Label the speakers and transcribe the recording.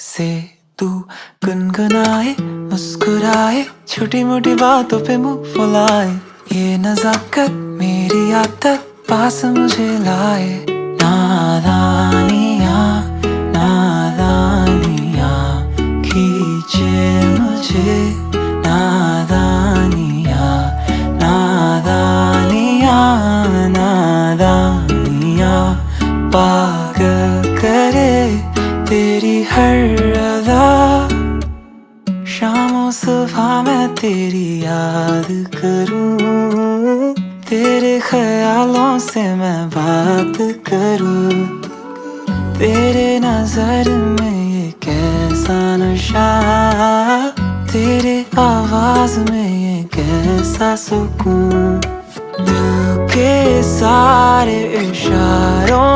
Speaker 1: से तू गुनगुनाए, मुस्कुराए, छोटी मोटी बातों पे मुंह फुलाए। ये नजाकत मेरी आदत पास मुझे लाए। नादानियाँ नादानियाँ खींचे मुझे। नादानियाँ नादानियाँ नादानियाँ पागल करे तेरी हर अदा। शामों सुबह मैं तेरी याद करूं, तेरे ख्यालों से मैं बात करूं। तेरे नजर में ये कैसा नशा, तेरे आवाज में ये कैसा सुकून। दिल के सारे इशारों